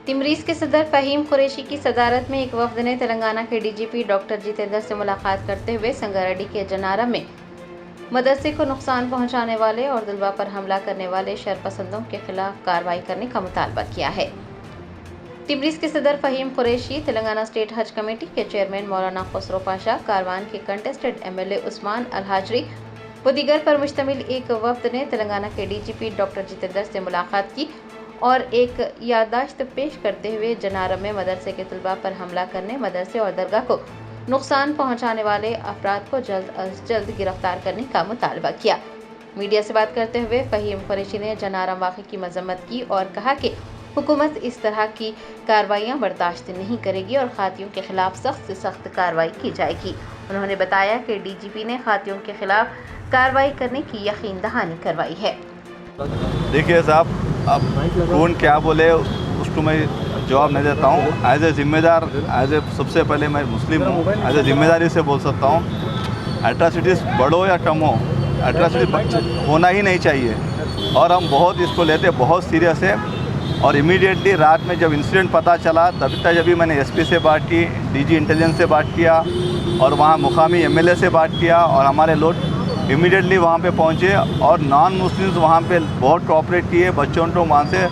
तिमरीज़ के सदर फ़हीम कुरैशी की सदारत में एक वफ़द ने तेलंगाना के डीजीपी डॉक्टर जितेंद्र से मुलाकात करते हुए संगारेड्डी के जनारा में मदरसे को नुकसान पहुंचाने वाले और तलबा पर हमला करने वाले शरपसंदों के खिलाफ कार्रवाई करने का मुतालबा किया है। तिमरीज़ के सदर फ़हीम कुरैशी, तेलंगाना स्टेट हज कमेटी के चेयरमैन मौलाना खुसरो पाशा, कारवान के कंटेस्टेड एमएलए उस्मान अल हाजरी व दीगर पर मुश्तमिल एक वफ़द ने तेलंगाना के डीजीपी डॉक्टर जितेंद्र से मुलाकात की और एक याददाश्त पेश करते हुए जनारा में मदरसे के तलबा पर हमला करने, मदरसे और दरगाह को नुकसान पहुंचाने वाले अफराद को जल्द अज जल्द गिरफ्तार करने का मुतालबा किया। मीडिया से बात करते हुए फ़हीम कुरैशी ने जनारा वाक़े की मजम्मत की और कहा कि हुकूमत इस तरह की कार्रवाइयाँ बर्दाश्त नहीं करेगी और खातियों के खिलाफ सख्त से सख्त कार्रवाई की जाएगी। उन्होंने बताया कि डीजीपी ने खातियों के खिलाफ कार्रवाई करने की यकीन दहानी करवाई है। देखिए साहब, अब कौन क्या बोले उसको मैं जवाब नहीं देता हूँ। एज ए ज़िम्मेदार, सबसे पहले मैं मुस्लिम हूँ, एज ए ज़िम्मेदारी से बोल सकता हूँ। एट्रोसिटीज़ बढ़ो या कम हो, एट्रोसिटी होना ही नहीं चाहिए और हम बहुत इसको लेते बहुत सीरियस है। और इमीडिएटली रात में जब इंसिडेंट पता चला जब भी मैंने एसपी से बात की, डीजी इंटेलिजेंस से बात किया और वहाँ मुकामी एमएलए से बात किया और हमारे लोग इमीडिएटली वहाँ पे पहुँचे और नॉन मुस्लिम्स वहाँ पे बहुत कोऑपरेट किए। बच्चों को वहाँ से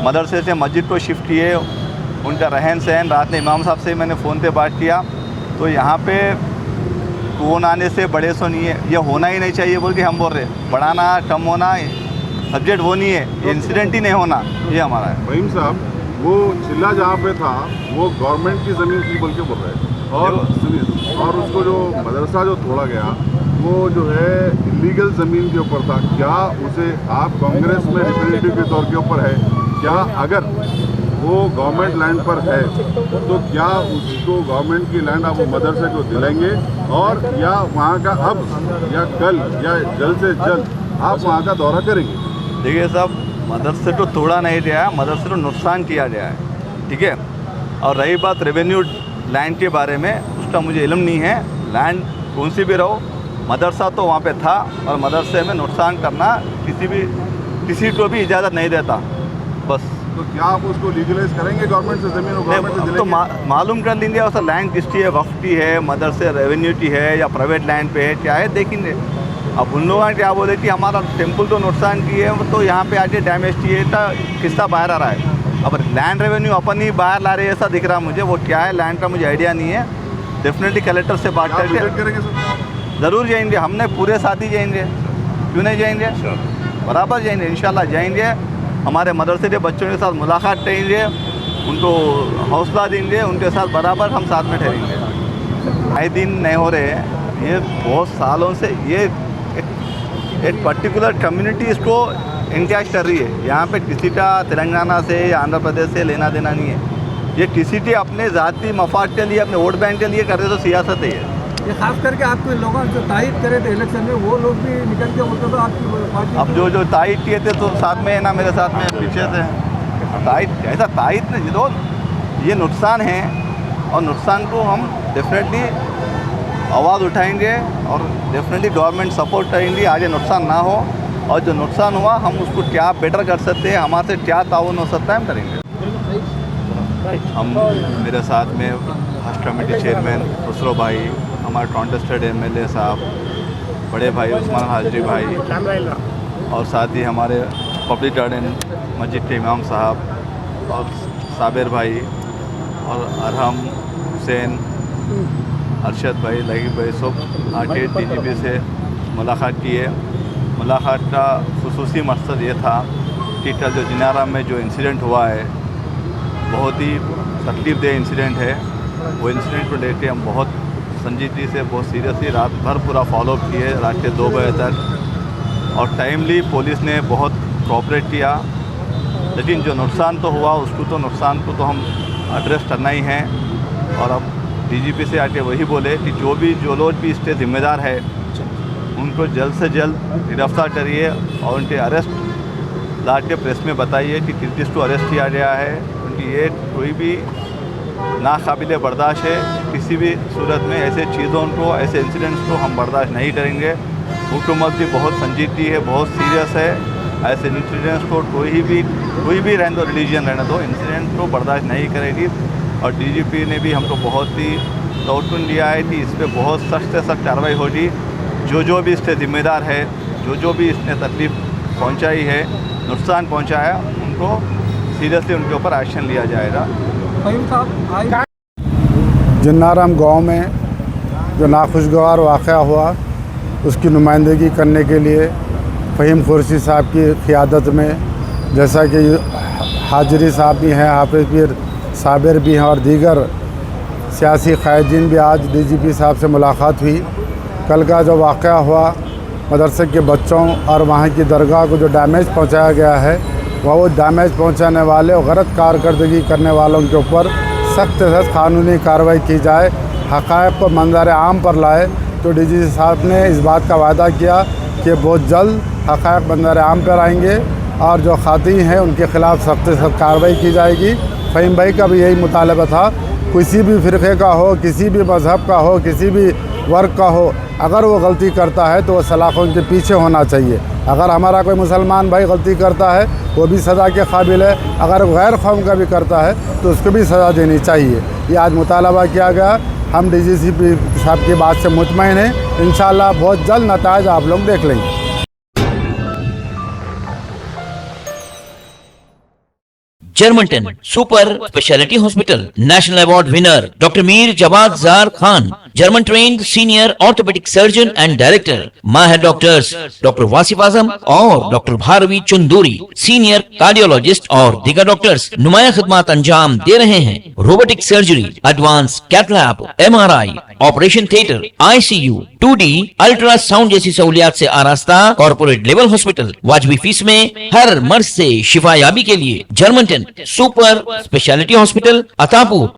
मदरसे से मस्जिद को शिफ्ट किए। उनका रहन सहन, रात में इमाम साहब से मैंने फ़ोन पे बात किया तो यहाँ पे कौन आने से बड़े सो नहीं है, ये होना ही नहीं चाहिए बोल के हम बोल रहे। बढ़ाना कम होना सब्जेक्ट वो नहीं है, ये इंसिडेंट ही नहीं होना, ये हमारा है। फ़हीम साहब, वो चिल्ला जहाँ पे था वो गवर्नमेंट की ज़मीन थी बोल के बोल रहे हैं और सुनिए, और उसको जो मदरसा जो तोड़ा गया वो जो है इलीगल ज़मीन के ऊपर था। क्या उसे आप कांग्रेस में रिप्रेजेंटेटिव के तौर के ऊपर है, क्या अगर वो गवर्नमेंट लैंड पर है तो क्या उसको गवर्नमेंट की लैंड आप वो मदरसे को दिलाएंगे और या वहाँ का अब या कल या जल्द से जल्द आप वहाँ का दौरा करेंगे? देखिए साहब, मदरसे तो तोड़ा नहीं गया, मदरसे को नुकसान किया गया है, ठीक है। और रही बात रेवेन्यू लैंड के बारे में, उसका मुझे इल्म नहीं है। लैंड कौन सी भी रहो, मदरसा तो वहाँ पे था और मदरसे में नुकसान करना किसी को भी इजाज़त नहीं देता। बस तो क्या आप उसको लीगलाइज करेंगे गवर्नमेंट से ज़मीन गवर्नमेंट से तो मालूम कर लेंगे उसका लैंड किसकी है, वक्फ की है, मदरसे रेवेन्यू की है या प्राइवेट लैंड पे है, क्या है देखेंगे। अब उन लोगों ने क्या बोले कि हमारा टेम्पल तो नुकसान किए तो यहाँ पे आके डैमेज किए, तो किस्सा बाहर आ रहा है। अब लैंड रेवेन्यू अपन ही बाहर ला रहे हैं ऐसा दिख रहा मुझे, वो क्या है लैंड का मुझे आइडिया नहीं है। डेफिनेटली कलेक्टर से बात करके ज़रूर जाएंगे, हमने पूरे साथ ही जाएंगे, क्यों नहीं जाएंगे, बराबर जाएंगे, इंशाल्लाह जाएंगे। हमारे मदरसे के बच्चों के साथ मुलाकात करेंगे, उनको हौसला देंगे, उनके साथ बराबर हम साथ में ठहरेंगे। आए दिन नहीं हो रहे हैं, ये बहुत सालों से ये एक पर्टिकुलर कम्युनिटी इसको इंकैश कर रही है। यहाँ पे किसी का तेलंगाना से या आंध्र प्रदेश से लेना देना नहीं है, ये किसी के अपने ज़ाती मफाद के लिए, अपने वोट बैंक के लिए कर रहे, तो सियासत है ये। खास करके आपके लोगों जो तायद करे थे इलेक्शन में, वो लोग भी निकल के होते तो आपकी पार्टी। अब जो तायद किए थे तो साथ में है ना, मेरे साथ में पीछे से तायद, ऐसा तायद नहीं, ये नुकसान है और नुकसान को हम डेफिनेटली आवाज़ उठाएंगे और डेफिनेटली गवर्नमेंट सपोर्ट करेंगी, आगे नुकसान ना हो। और जो नुकसान हुआ हम उसको क्या बेटर कर सकते हैं, हमारे से क्या ताउन हो सकता है, हम करेंगे। हम मेरे साथ में हज कमेटी चेयरमैन खुसरो भाई, हमारे कॉन्टेस्टेड एमएलए साहब, बड़े भाई उस्मान हाजरी भाई और साथ ही हमारे पब्लिक गार्डन मस्जिद के इमाम साहब और साबिर भाई और अरहम हुसैन, अरशद भाई, लहीब भाई, सब आके डीजीपी से मुलाकात की है। मुलाकात का खुसूसी मकसद ये था कि कल जो जिनारा में जो इंसिडेंट हुआ है, बहुत ही तकलीफ़देह इंसिडेंट है। वो इंसिडेंट को लेके हम बहुत संजीदगी से, बहुत सीरियसली रात भर पूरा फॉलोअप किए, रात के 2 बजे तक, और टाइमली पुलिस ने बहुत कोऑपरेट किया। लेकिन जो नुकसान तो हुआ उसको तो नुकसान को तो हम एड्रेस करना ही है। और अब डीजीपी से आके वही बोले कि जो लोग भी इसके ज़िम्मेदार है उनको जल्द से जल्द गिरफ्तार करिए और उनके अरेस्ट ला के प्रेस में बताइए कि किस को अरेस्ट किया गया है, उनकी ये कोई भी नाकाबिले बर्दाश्त है। किसी भी सूरत में ऐसे चीज़ों को, ऐसे इंसिडेंट्स को हम बर्दाश्त नहीं करेंगे। हुकूमत भी बहुत संजीदगी है, बहुत सीरियस है ऐसे इंसिडेंट्स को कोई भी रहने दो, रिलीजन रहने दो, इंसिडेंट को बर्दाश्त नहीं करेगी। और डीजीपी ने भी हमको बहुत ही तवक्कुन दिया है कि इस पर बहुत सख्त से सख्त कार्रवाई होगी। जो भी इससे जिम्मेदार है, जो भी इसने तकलीफ पहुंचाई है, नुकसान पहुंचाया, उनको सीरियसली उनके ऊपर एक्शन लिया जाएगा। फहीम साहब आज जन्नाराम गांव में जो नाखुशगवार वाक़या हुआ उसकी नुमाइंदगी करने के लिए फ़हीम कुरैशी साहब की क़ियादत में, जैसा कि हाजरी साहब भी हैं, हाफिज़ पीर साबिर भी हैं और दीगर सियासी क़ायदीन भी, आज डीजीपी साहब से मुलाकात हुई। कल का जो वाक़या हुआ मदरसे के बच्चों और वहाँ की दरगाह को जो डैमेज पहुँचाया गया है, वो डैमेज पहुँचाने वाले और गलत कारकर्दगी करने वालों के ऊपर सख्त से सख्त कानूनी कार्रवाई की जाए, हक़ाइक़ को मंज़र आम पर लाए। तो डीजीपी साहब ने इस बात का वादा किया कि बहुत जल्द हक़ाइक़ मंज़र आम पर आएंगे और जो ख़ातिन हैं उनके ख़िलाफ़ सख्त से सख्त कार्रवाई की जाएगी। फ़हीम भाई का भी यही मुतालबा था, किसी भी फ़िरक़े का हो, किसी भी मज़हब का हो, किसी भी वर्ग का हो, अगर वो गलती करता है तो वो सलाखों के पीछे होना चाहिए। अगर हमारा कोई मुसलमान भाई गलती करता है वो भी सज़ा के काबिल है, अगर गैर कौम का भी करता है तो उसको भी सज़ा देनी चाहिए। ये आज मुतालबा किया गया। हम डीजीपी साहब की बात से मुतमईन हैं। इंशाअल्लाह बहुत जल्द नताइज आप लोग देख लेंगे। जर्मनटन super speciality hospital, national award winner doctor Mir Jawad Jar Khan, German trained senior orthopedic surgeon and director, माहिर डॉक्टर्स डॉक्टर वासिफ आजम और doctor Bharvi Chanduri, senior cardiologist और दीगर डॉक्टर्स नुमाया खिदमत अंजाम दे रहे हैं। Robotic surgery, advance cath lab, MRI, operation theatre, ICU, 2D ultrasound जैसी सहूलियात से आरास्ता कॉर्पोरेट लेवल हॉस्पिटल, वाजबी फीस में हर मर्ज से शिफायाबी के लिए Germanton super speciality hospital, Attapur.